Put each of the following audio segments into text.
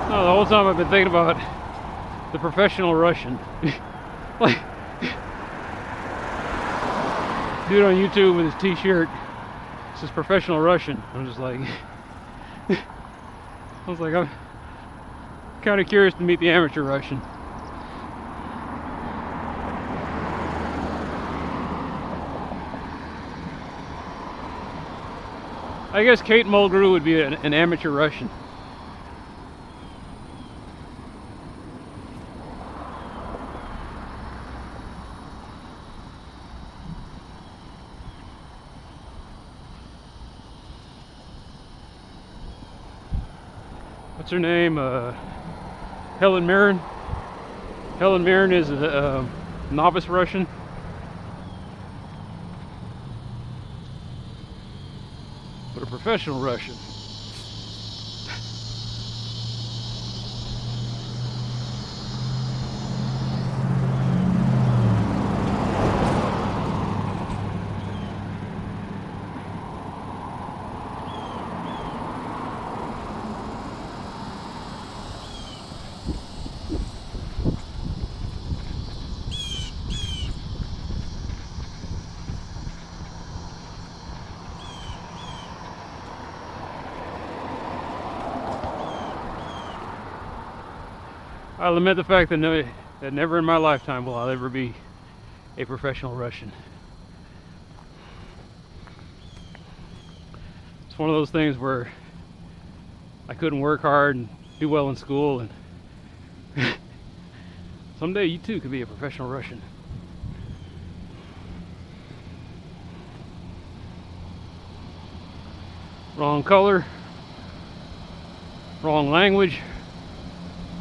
No, the whole time I've been thinking about the professional Russian. Like, dude on YouTube with his t-shirt says professional Russian. I'm just like, I was like, I'm kind of curious to meet the amateur Russian. I guess Kate Mulgrew would be an amateur Russian. What's her name? Helen Mirren. Helen Mirren is a novice Russian. But a professional Russian. I lament the fact that never in my lifetime will I ever be a professional Russian. It's one of those things where I couldn't work hard and do well in school, and someday you too could be a professional Russian. Wrong color, wrong language,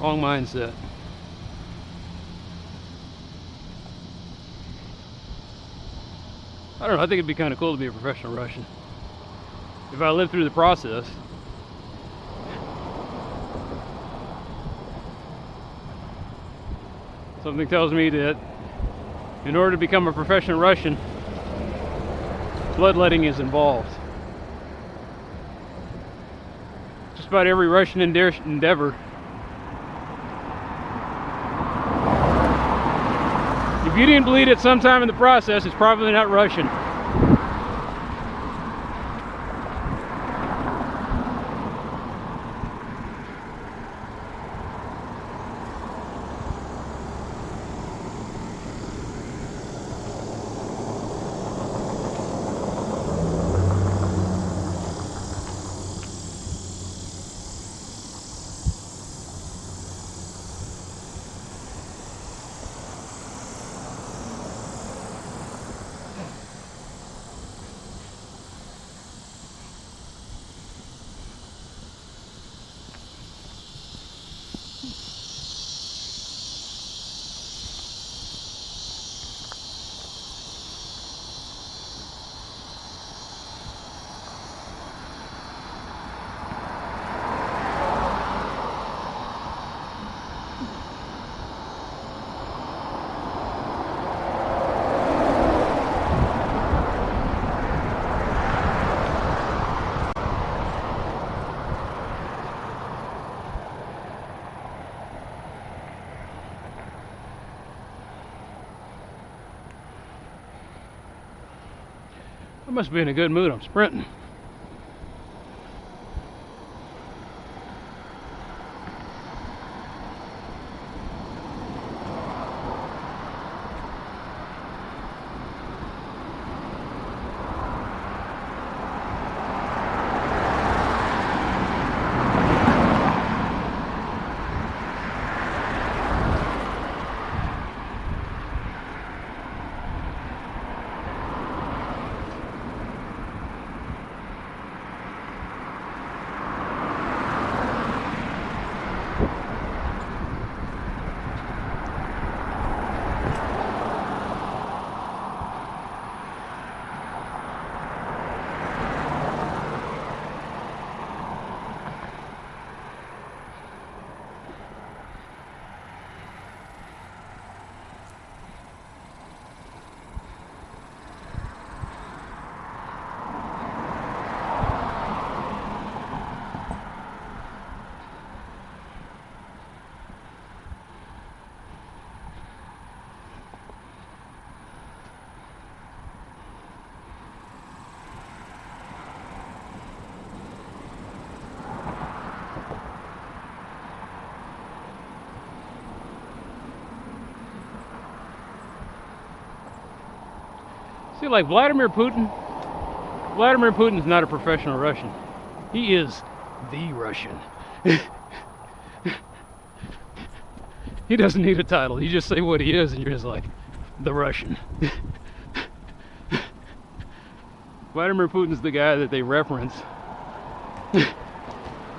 wrong mindset. I don't know, I think it'd be kind of cool to be a professional Russian. If I lived through the process. Something tells me that in order to become a professional Russian, bloodletting is involved. Just about every Russian endeavor. If you didn't bleed at some time in the process, it's probably not Russian. I must be in a good mood, I'm sprinting. See, like Vladimir Putin, Vladimir Putin's not a professional Russian. He is the Russian. He doesn't need a title. You just say what he is and you're just like, the Russian. Vladimir Putin's the guy that they reference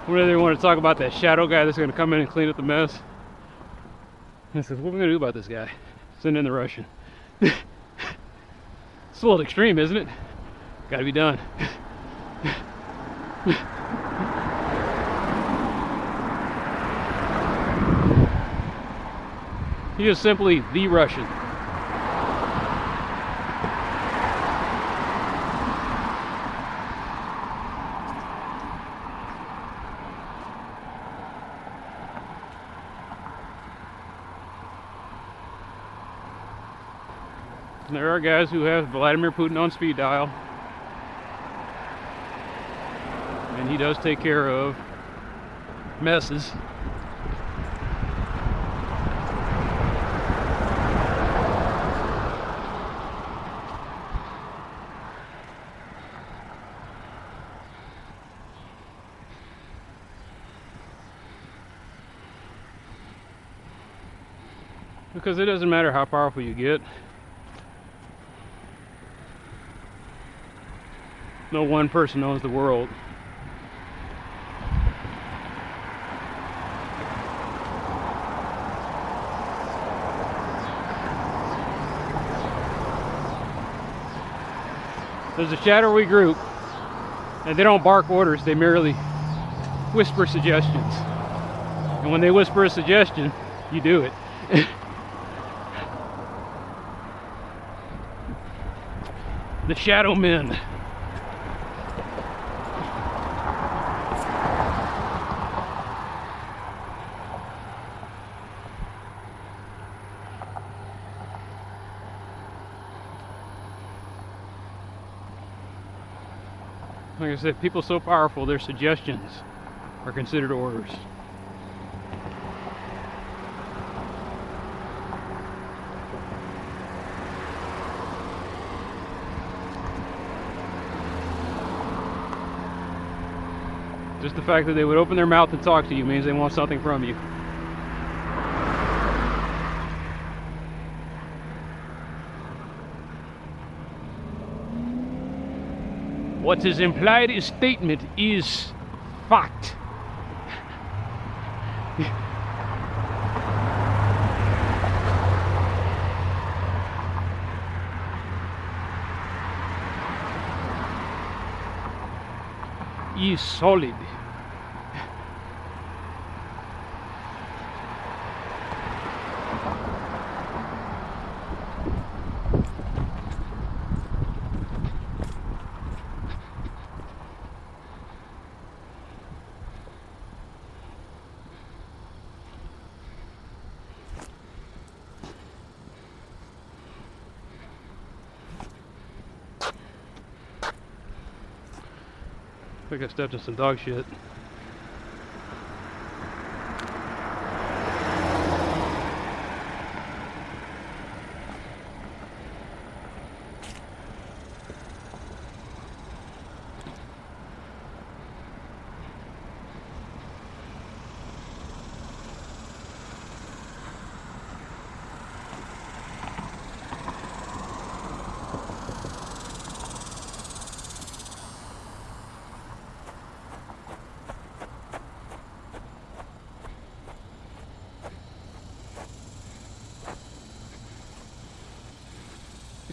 whenever they want to talk about that shadow guy that's going to come in and clean up the mess. And I said, what are we going to do about this guy? Send in the Russian. It's a little extreme, isn't it? Got to be done. He is simply the Russian. And there are guys who have Vladimir Putin on speed dial. And he does take care of messes. Because it doesn't matter how powerful you get. No one person owns the world. There's a shadowy group, and they don't bark orders, they merely whisper suggestions. And when they whisper a suggestion, you do it. The Shadow Men. Like I said, people so powerful, their suggestions are considered orders. Just the fact that they would open their mouth and talk to you means they want something from you. What is implied in statement is fact. Is solid. I think I stepped in some dog shit.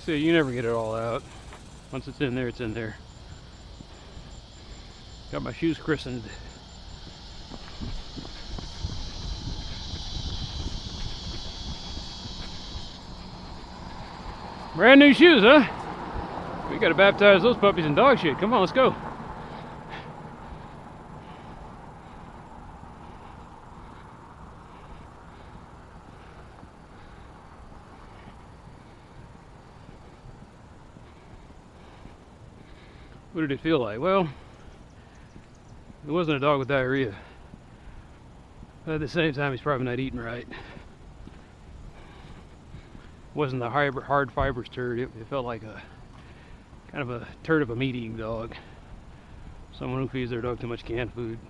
So you never get it all out. Once it's in there, it's in there. Got my shoes christened. Brand new shoes, huh? We gotta baptize those puppies in dog shit. Come on, let's go. What did it feel like? Well, it wasn't a dog with diarrhea. But at the same time, he's probably not eating right. It wasn't the hard fibers turd. It felt like a kind of a turd of a meat-eating dog. Someone who feeds their dog too much canned food.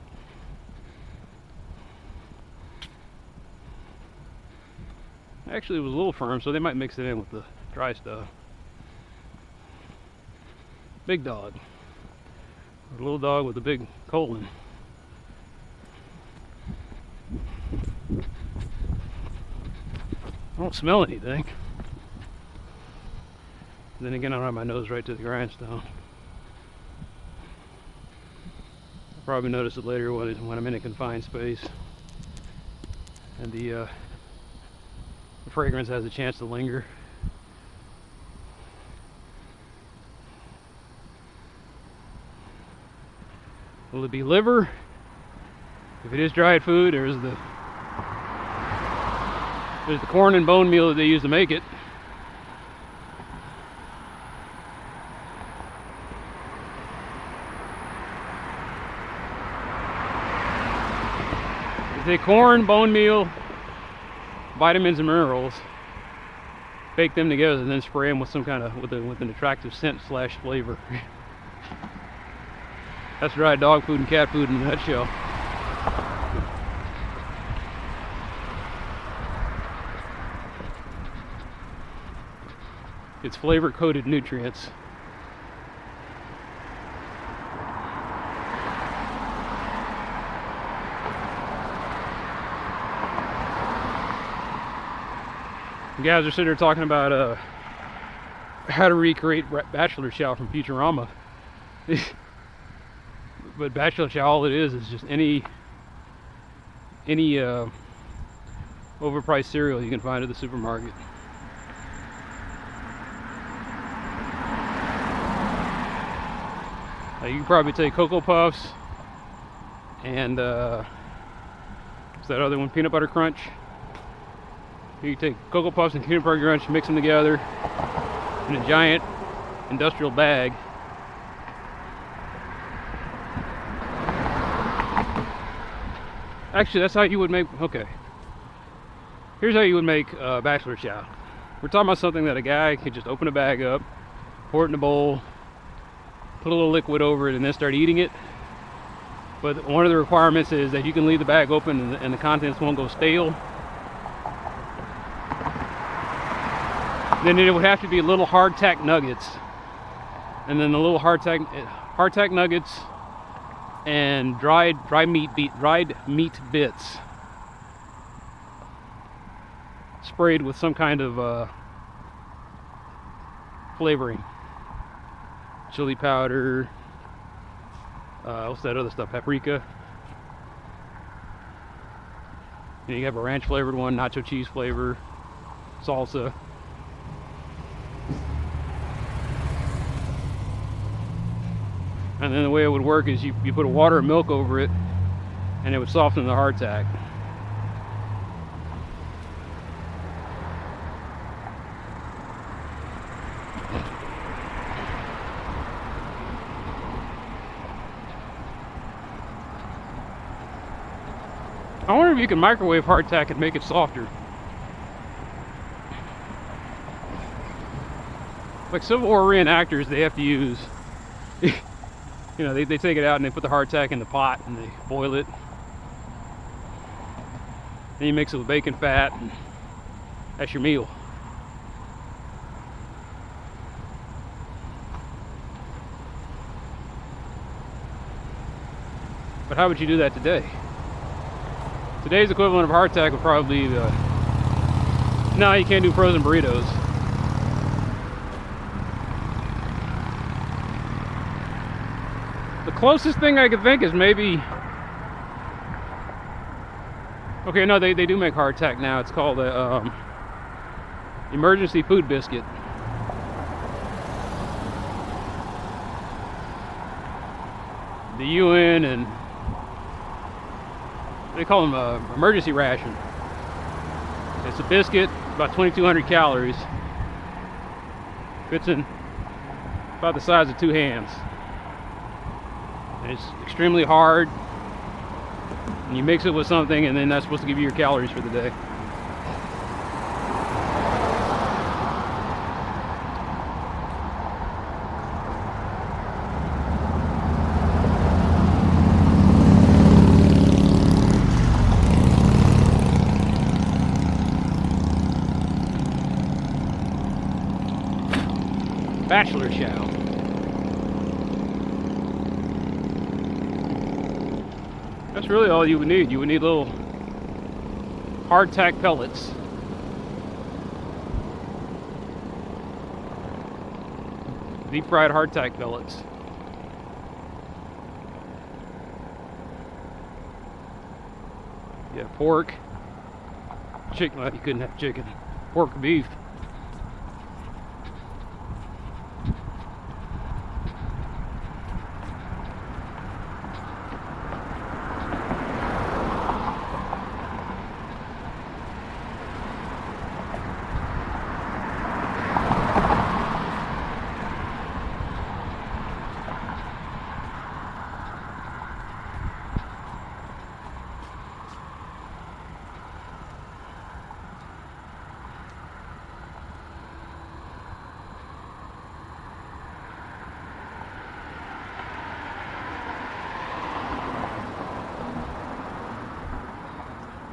Actually, it was a little firm, so they might mix it in with the dry stuff. Big dog. A little dog with a big colon. I don't smell anything. Then again, I don't have my nose right to the grindstone. I'll probably notice it later when I'm in a confined space. And the fragrance has a chance to linger. Will it be liver? If it is dried food, there's the corn and bone meal that they use to make it. They take corn, bone meal, vitamins and minerals, bake them together, and then spray them with some kind of with an attractive scent / flavor. That's dried dog food and cat food in a nutshell. It's flavor-coated nutrients. You guys are sitting there talking about how to recreate bachelor chow from Futurama. But bachelor chow, all it is just any overpriced cereal you can find at the supermarket. You can probably take Cocoa Puffs and what's that other one? Peanut Butter Crunch. You can take Cocoa Puffs and Peanut Butter Crunch, mix them together in a giant industrial bag. Actually, that's how you would make, okay. Here's how you would make bachelor chow. We're talking about something that a guy could just open a bag up, pour it in a bowl, put a little liquid over it, and then start eating it. But one of the requirements is that you can leave the bag open and the contents won't go stale. Then it would have to be little hardtack nuggets. And then the little hardtack nuggets and dried meat bits sprayed with some kind of flavoring. Chili powder, what's that other stuff? Paprika. And you have a ranch flavored one, nacho cheese flavor, salsa. And then the way it would work is you put water and milk over it, and it would soften the hardtack. I wonder if you can microwave hardtack and make it softer. Like Civil War reenactors, they have to use, you know, they take it out and they put the hardtack in the pot and they boil it. Then you mix it with bacon fat, and that's your meal. But how would you do that today? Today's equivalent of hardtack would probably be no, you can't do frozen burritos. The closest thing I could think is maybe, okay, no, they do make hardtack now. It's called a emergency food biscuit. The UN and they call them emergency ration. It's a biscuit, about 2,200 calories. Fits in about the size of 2 hands. And it's extremely hard. And you mix it with something, and then that's supposed to give you your calories for the day. Bachelor chow. That's really all you would need. You would need little hardtack pellets. Deep fried hardtack pellets. Yeah, pork. Chicken. Well, you couldn't have chicken. Pork, beef.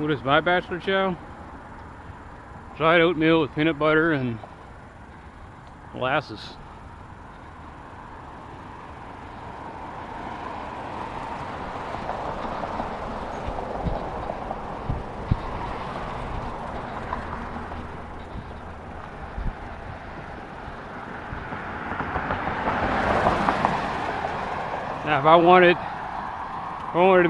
What is my bachelor chow? Dried oatmeal with peanut butter and molasses. Now, if I wanted to